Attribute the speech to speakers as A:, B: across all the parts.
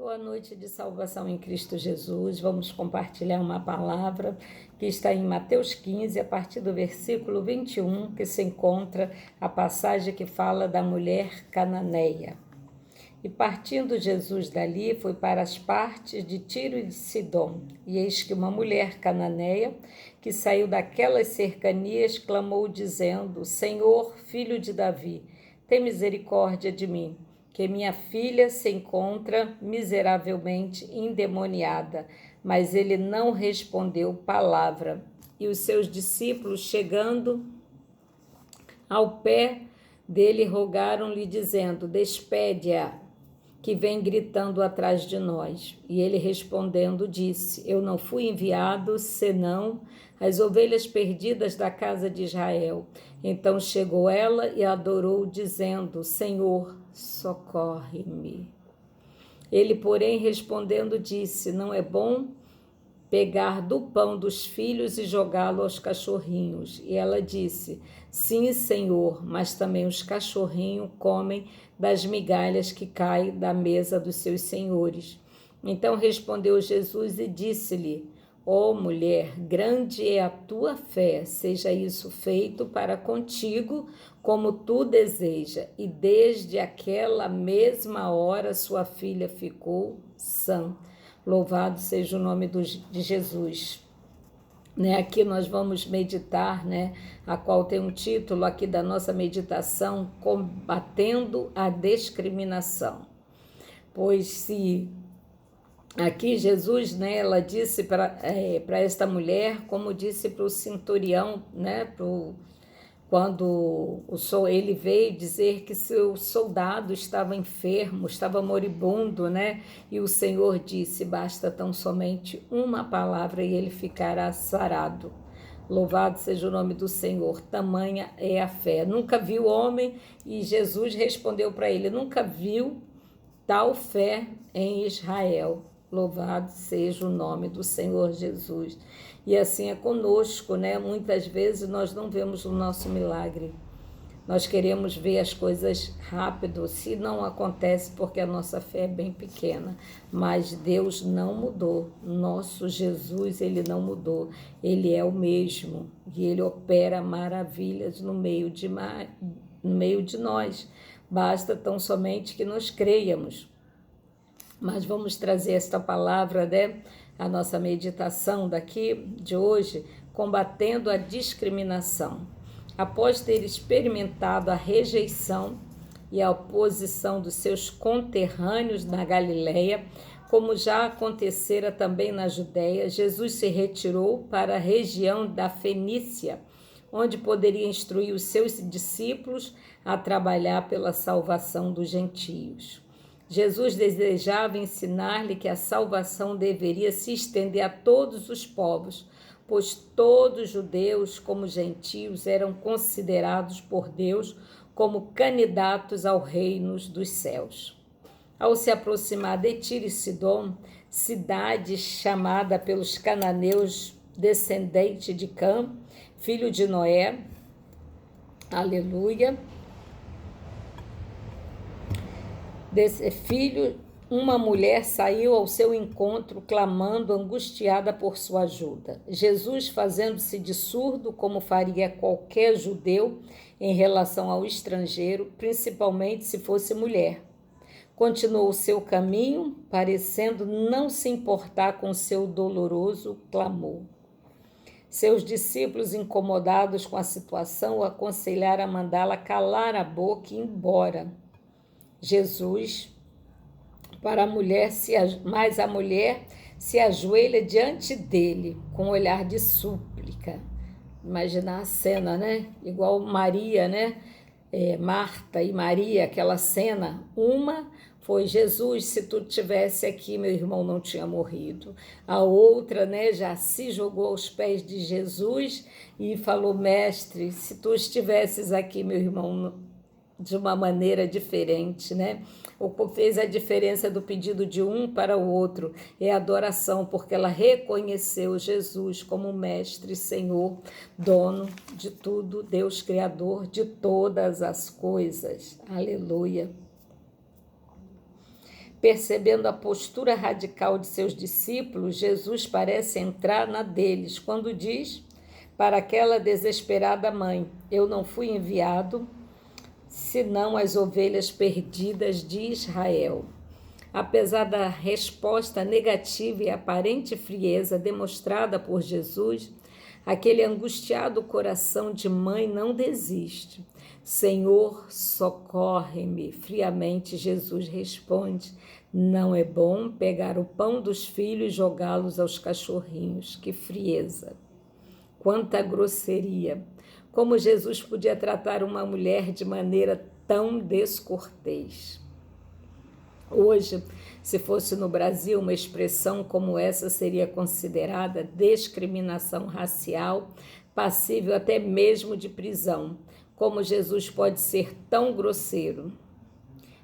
A: Boa noite de salvação em Cristo Jesus. Vamos compartilhar uma palavra que está em Mateus 15, a partir do versículo 21, que se encontra a passagem que fala da mulher cananeia. E partindo Jesus dali, foi para as partes de Tiro e de Sidom. E eis que uma mulher cananeia, que saiu daquelas cercanias, clamou dizendo: Senhor, filho de Davi, tem misericórdia de mim, que minha filha se encontra miseravelmente endemoniada. Mas ele não respondeu palavra. E os seus discípulos, chegando ao pé dele, rogaram-lhe, dizendo: Despede-a, que vem gritando atrás de nós. E ele respondendo disse: Eu não fui enviado senão as ovelhas perdidas da casa de Israel. Então chegou ela e adorou, dizendo: Senhor, socorre-me. Ele, porém, respondendo disse: Não é bom pegar do pão dos filhos e jogá-lo aos cachorrinhos. E ela disse: Sim, Senhor, mas também os cachorrinhos comem das migalhas que caem da mesa dos seus senhores. Então respondeu Jesus e disse-lhe: Ó mulher, grande é a tua fé, seja isso feito para contigo como tu deseja. E desde aquela mesma hora sua filha ficou sã. Louvado seja o nome de Jesus. Aqui nós vamos meditar, a qual tem um título aqui da nossa meditação: Combatendo a Discriminação. Pois se aqui Jesus, ela disse para esta mulher, como disse para o centurião, quando ele veio dizer que seu soldado estava enfermo, estava moribundo, e o Senhor disse: basta tão somente uma palavra e ele ficará sarado. Louvado seja o nome do Senhor, tamanha é a fé. Nunca viu homem, e Jesus respondeu para ele: nunca viu tal fé em Israel. Louvado seja o nome do Senhor Jesus. E assim é conosco, Muitas vezes nós não vemos o nosso milagre. Nós queremos ver as coisas rápido, se não acontece porque a nossa fé é bem pequena. Mas Deus não mudou. Nosso Jesus, ele não mudou. Ele é o mesmo e ele opera maravilhas no meio de nós. Basta tão somente que nós creiamos. Mas vamos trazer esta palavra, a nossa meditação daqui de hoje, combatendo a discriminação. Após ter experimentado a rejeição e a oposição dos seus conterrâneos na Galileia, como já acontecera também na Judéia, Jesus se retirou para a região da Fenícia, onde poderia instruir os seus discípulos a trabalhar pela salvação dos gentios. Jesus desejava ensinar-lhe que a salvação deveria se estender a todos os povos, pois todos judeus como gentios eram considerados por Deus como candidatos ao reino dos céus. Ao se aproximar de Tiro e Sidom, cidade chamada pelos cananeus descendente de Cã, filho de Noé, aleluia, desse filho, uma mulher saiu ao seu encontro, clamando, angustiada por sua ajuda. Jesus, fazendo-se de surdo, como faria qualquer judeu em relação ao estrangeiro, principalmente se fosse mulher, continuou o seu caminho, parecendo não se importar com seu doloroso clamor. Seus discípulos, incomodados com a situação, o aconselharam a mandá-la calar a boca e ir embora. Jesus, mas a mulher se ajoelha diante dele com um olhar de súplica. Imaginar a cena, Igual Maria, Marta e Maria, aquela cena. Uma foi: Jesus, se tu estivesse aqui, meu irmão não tinha morrido. A outra, já se jogou aos pés de Jesus e falou: mestre, se tu estivesses aqui, meu irmão, de uma maneira diferente, O que fez a diferença do pedido de um para o outro é a adoração, porque ela reconheceu Jesus como mestre, Senhor, dono de tudo, Deus criador de todas as coisas. Aleluia. Percebendo a postura radical de seus discípulos, Jesus parece entrar na deles, quando diz para aquela desesperada mãe: eu não fui enviado senão as ovelhas perdidas de Israel. Apesar da resposta negativa e aparente frieza demonstrada por Jesus, aquele angustiado coração de mãe não desiste. Senhor, socorre-me. Friamente Jesus responde: não é bom pegar o pão dos filhos e jogá-los aos cachorrinhos. Que frieza! Quanta grosseria! Como Jesus podia tratar uma mulher de maneira tão descortês? Hoje, se fosse no Brasil, uma expressão como essa seria considerada discriminação racial, passível até mesmo de prisão. Como Jesus pode ser tão grosseiro?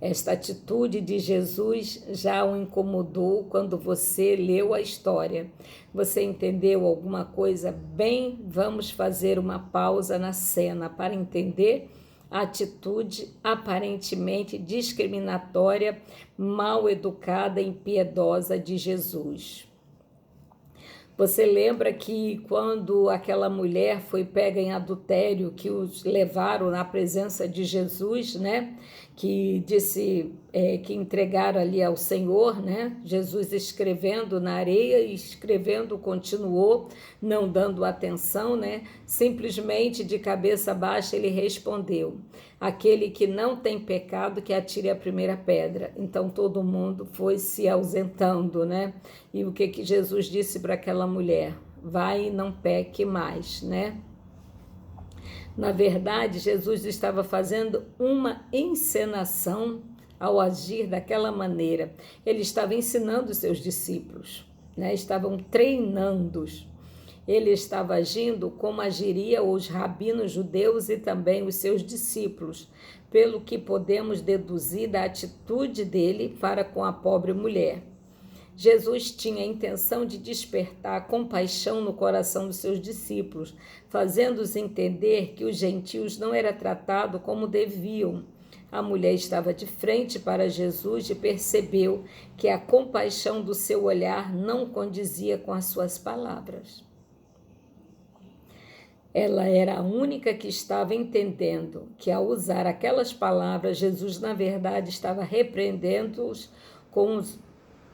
A: Esta atitude de Jesus já o incomodou quando você leu a história. Você entendeu alguma coisa? Bem, vamos fazer uma pausa na cena para entender a atitude aparentemente discriminatória, mal educada e impiedosa de Jesus. Você lembra que quando aquela mulher foi pega em adultério, que os levaram na presença de Jesus, né? Que disse que entregaram ali ao Senhor, né? Jesus escrevendo na areia e escrevendo continuou, não dando atenção, né? Simplesmente de cabeça baixa ele respondeu: aquele que não tem pecado que atire a primeira pedra. Então todo mundo foi se ausentando, né? E o que Jesus disse para aquela mulher? Vai e não peque mais, né? Na verdade, Jesus estava fazendo uma encenação ao agir daquela maneira. Ele estava ensinando os seus discípulos, né? Estavam treinando-os. Ele estava agindo como agiria os rabinos judeus e também os seus discípulos, pelo que podemos deduzir da atitude dele para com a pobre mulher. Jesus tinha a intenção de despertar compaixão no coração dos seus discípulos, fazendo-os entender que os gentios não eram tratados como deviam. A mulher estava de frente para Jesus e percebeu que a compaixão do seu olhar não condizia com as suas palavras. Ela era a única que estava entendendo que, ao usar aquelas palavras, Jesus, na verdade, estava repreendendo-os com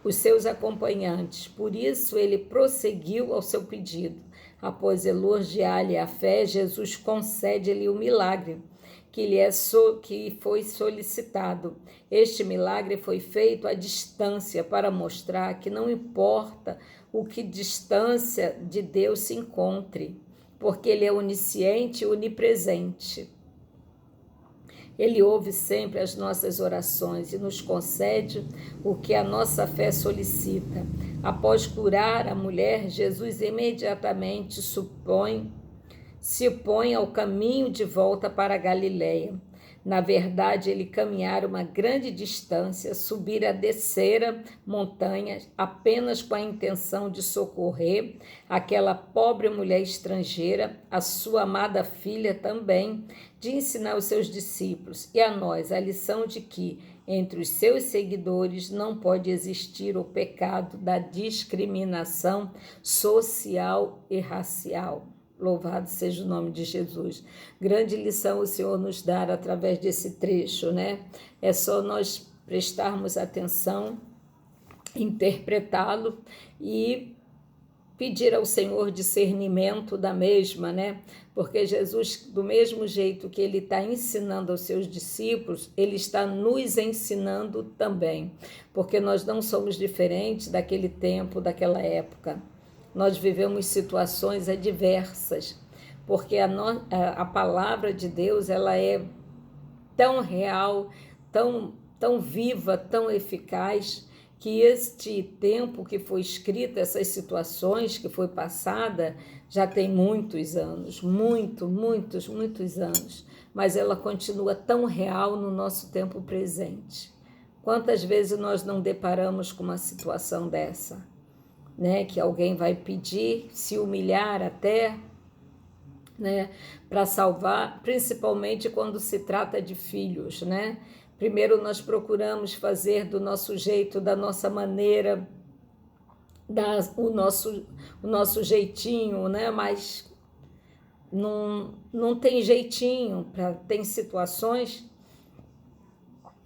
A: os seus acompanhantes. Por isso, ele prosseguiu ao seu pedido. Após elogiar-lhe a fé, Jesus concede-lhe o milagre que foi solicitado. Este milagre foi feito à distância para mostrar que não importa o que distância de Deus se encontre, porque ele é onisciente e onipresente. Ele ouve sempre as nossas orações e nos concede o que a nossa fé solicita. Após curar a mulher, Jesus imediatamente se põe ao caminho de volta para a Galileia. Na verdade, ele caminhara uma grande distância, subira, descera montanhas, apenas com a intenção de socorrer aquela pobre mulher estrangeira, a sua amada filha também, de ensinar aos seus discípulos e a nós a lição de que, entre os seus seguidores, não pode existir o pecado da discriminação social e racial. Louvado seja o nome de Jesus. Grande lição o Senhor nos dá através desse trecho, né? É só nós prestarmos atenção, interpretá-lo e pedir ao Senhor discernimento da mesma, né? Porque Jesus, do mesmo jeito que ele está ensinando aos seus discípulos, ele está nos ensinando também, porque nós não somos diferentes daquele tempo, daquela época. Nós vivemos situações adversas, porque a palavra de Deus ela é tão real, tão viva, tão eficaz, que este tempo que foi escrita, essas situações que foi passada, já tem muitos anos, muitos anos, mas ela continua tão real no nosso tempo presente. Quantas vezes nós não deparamos com uma situação dessa? Né, que alguém vai pedir, se humilhar até, né, para salvar, principalmente quando se trata de filhos, né? Primeiro nós procuramos fazer do nosso jeito, da nossa maneira, o nosso jeitinho, né? Mas não tem jeitinho, tem situações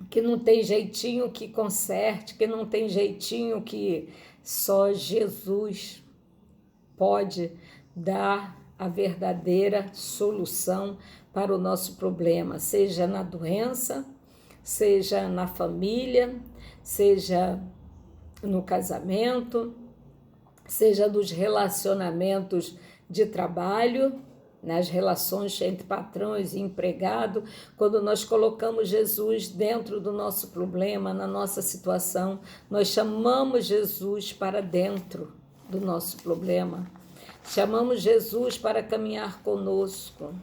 A: que não tem jeitinho que conserte, que não tem jeitinho que só Jesus pode dar a verdadeira solução para o nosso problema, seja na doença, seja na família, seja no casamento, seja nos relacionamentos de trabalho, nas relações entre patrões e empregado. Quando nós colocamos Jesus dentro do nosso problema, na nossa situação, nós chamamos Jesus para dentro do nosso problema, chamamos Jesus para caminhar conosco.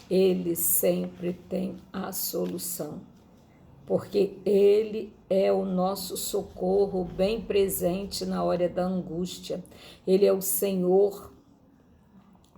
A: Ele sempre tem a solução, porque Ele é o nosso socorro bem presente na hora da angústia. Ele é o Senhor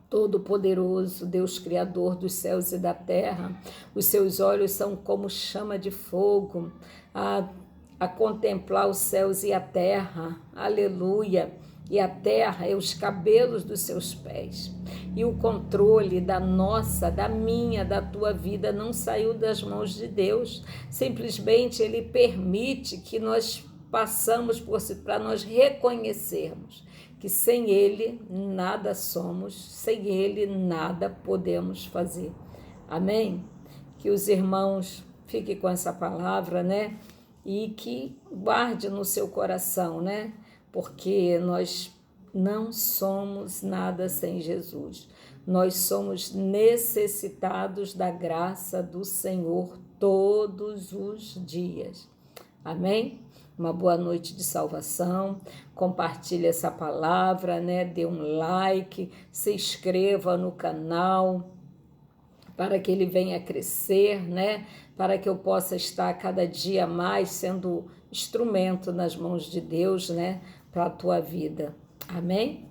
A: Todo-Poderoso, Deus Criador dos céus e da terra. Os seus olhos são como chama de fogo, a contemplar os céus e a terra. Aleluia! E a terra é os cabelos dos seus pés. E o controle da nossa, da minha, da tua vida não saiu das mãos de Deus. Simplesmente Ele permite que nós passamos por si para nós reconhecermos que sem Ele nada somos, sem Ele nada podemos fazer. Amém? Que os irmãos fiquem com essa palavra, né? E que guarde no seu coração, né? Porque nós não somos nada sem Jesus. Nós somos necessitados da graça do Senhor todos os dias. Amém? Uma boa noite de salvação. Compartilhe essa palavra, né? Dê um like, se inscreva no canal para que ele venha crescer, né? Para que eu possa estar cada dia mais sendo instrumento nas mãos de Deus, né? Para a tua vida. Amém?